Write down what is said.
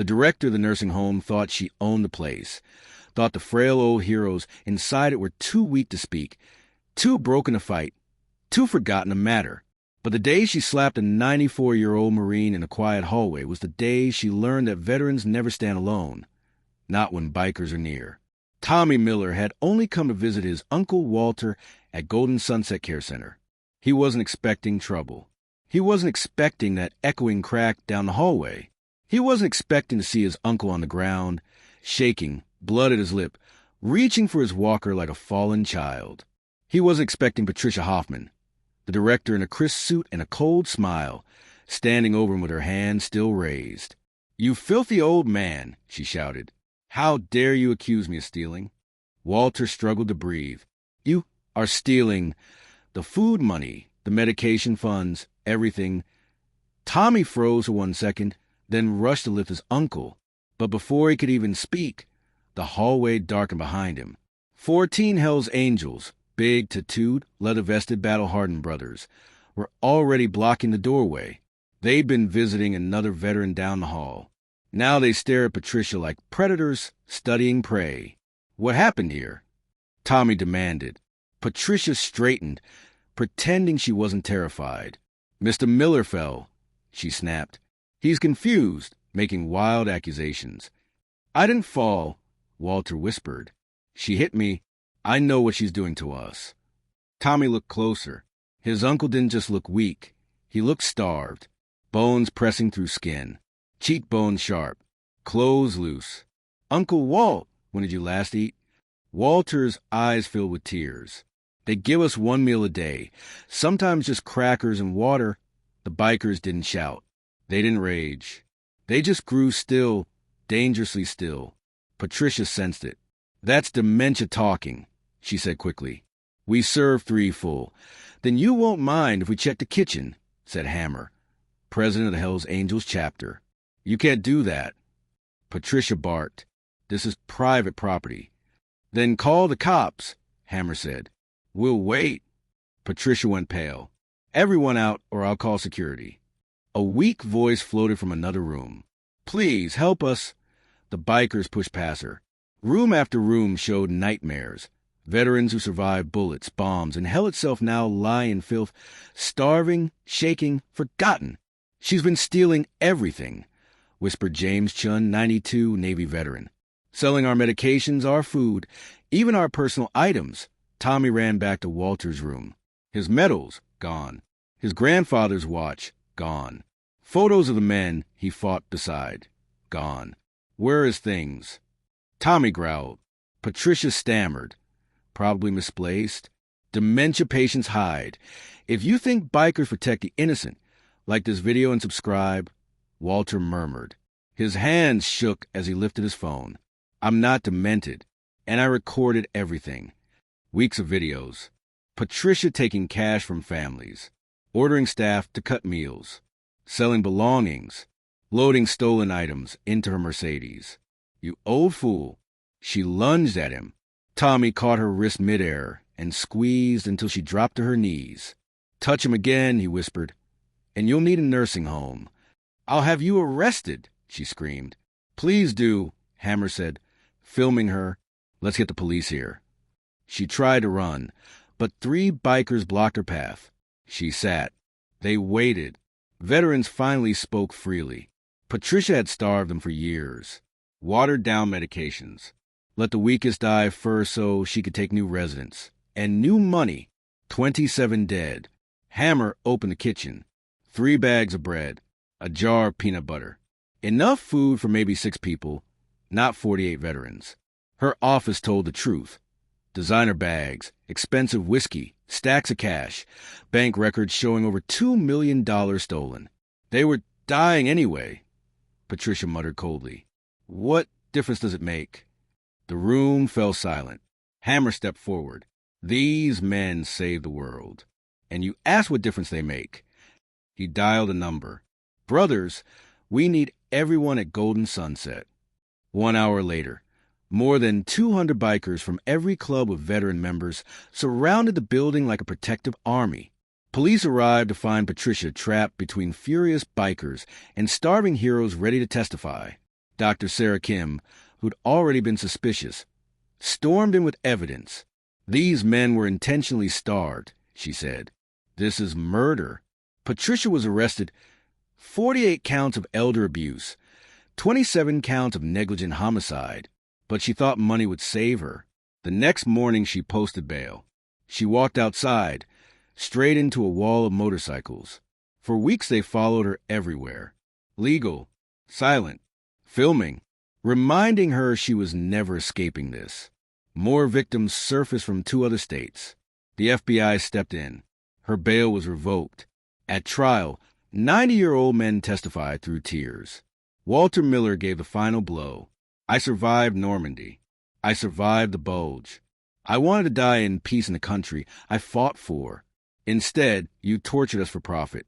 The director of the nursing home thought she owned the place, thought the frail old heroes inside it were too weak to speak, too broken to fight, too forgotten to matter. But the day she slapped a 94-year-old Marine in a quiet hallway was the day she learned that veterans never stand alone, not when bikers are near. Tommy Miller had only come to visit his Uncle Walter at Golden Sunset Care Center. He wasn't expecting trouble. He wasn't expecting that echoing crack down the hallway. He wasn't expecting to see his uncle on the ground, shaking, blood at his lip, reaching for his walker like a fallen child. He wasn't expecting Patricia Hoffman, the director in a crisp suit and a cold smile, standing over him with her hand still raised. "You filthy old man," she shouted. "How dare you accuse me of stealing?" Walter struggled to breathe. "You are stealing the food money, the medication funds, everything." Tommy froze for 1 second, then rushed to lift his uncle. But before he could even speak, the hallway darkened behind him. 14 Hell's Angels, big, tattooed, leather-vested, battle-hardened brothers, were already blocking the doorway. They'd been visiting another veteran down the hall. Now they stare at Patricia like predators studying prey. "What happened here?" Tommy demanded. Patricia straightened, pretending she wasn't terrified. "Mr. Miller fell," she snapped. "He's confused, making wild accusations." "I didn't fall," Walter whispered. "She hit me. I know what she's doing to us." Tommy looked closer. His uncle didn't just look weak. He looked starved. Bones pressing through skin. Cheekbones sharp. Clothes loose. "Uncle Walt, when did you last eat?" Walter's eyes filled with tears. "They give us 1 meal a day, sometimes just crackers and water." The bikers didn't shout. They didn't rage. They just grew still, dangerously still. Patricia sensed it. "That's dementia talking," she said quickly. "We serve 3 full. Then you won't mind if we check the kitchen," said Hammer, president of the Hells Angels chapter. "You can't do that." Patricia barked. "This is private property." "Then call the cops," Hammer said. "We'll wait." Patricia went pale. "Everyone out, or I'll call security." A weak voice floated from another room. "Please, help us." The bikers pushed past her. Room after room showed nightmares. Veterans who survived bullets, bombs, and hell itself now lie in filth, starving, shaking, forgotten. "She's been stealing everything," whispered James Chun, 92, Navy veteran. "Selling our medications, our food, even our personal items." Tommy ran back to Walter's room. His medals, gone. His grandfather's watch, gone. Photos of the men he fought beside, gone. "Where are his things?" Tommy growled. Patricia stammered. "Probably misplaced. Dementia patients hide. If you think bikers protect the innocent, like this video and subscribe." Walter murmured. His hands shook as he lifted his phone. "I'm not demented, and I recorded everything." Weeks of videos. Patricia taking cash from families, ordering staff to cut meals, selling belongings, loading stolen items into her Mercedes. "You old fool." She lunged at him. Tommy caught her wrist midair and squeezed until she dropped to her knees. "Touch him again," he whispered, "and you'll need a nursing home." "I'll have you arrested," she screamed. "Please do," Hammer said, filming her. "Let's get the police here." She tried to run, but 3 bikers blocked her path. She sat. They waited. Veterans finally spoke freely. Patricia had starved them for years. Watered-down medications. Let the weakest die first so she could take new residents. And new money. 27 dead. Hammer opened the kitchen. 3 bags of bread. A jar of peanut butter. Enough food for maybe 6 people, not 48 veterans. Her office told the truth. Designer bags, expensive whiskey, stacks of cash, bank records showing over $2 million stolen. They were dying anyway, Patricia muttered coldly. "What difference does it make?" The room fell silent. Hammer stepped forward. "These men save the world. And you ask what difference they make." He dialed a number. "Brothers, we need everyone at Golden Sunset." 1 hour later, more than 200 bikers from every club with veteran members surrounded the building like a protective army. Police arrived to find Patricia trapped between furious bikers and starving heroes ready to testify. Dr. Sarah Kim, who'd already been suspicious, stormed in with evidence. These men were intentionally starved, she said. This is murder. Patricia was arrested. 48 counts of elder abuse, 27 counts of negligent homicide, but she thought money would save her. The next morning she posted bail. She walked outside, straight into a wall of motorcycles. For weeks they followed her everywhere. Legal, silent, filming, reminding her she was never escaping this. More victims surfaced from 2 other states. The FBI stepped in. Her bail was revoked. At trial, 90-year-old men testified through tears. Walter Miller gave the final blow. I survived Normandy. I survived the Bulge. I wanted to die in peace in the country I fought for. Instead, you tortured us for profit.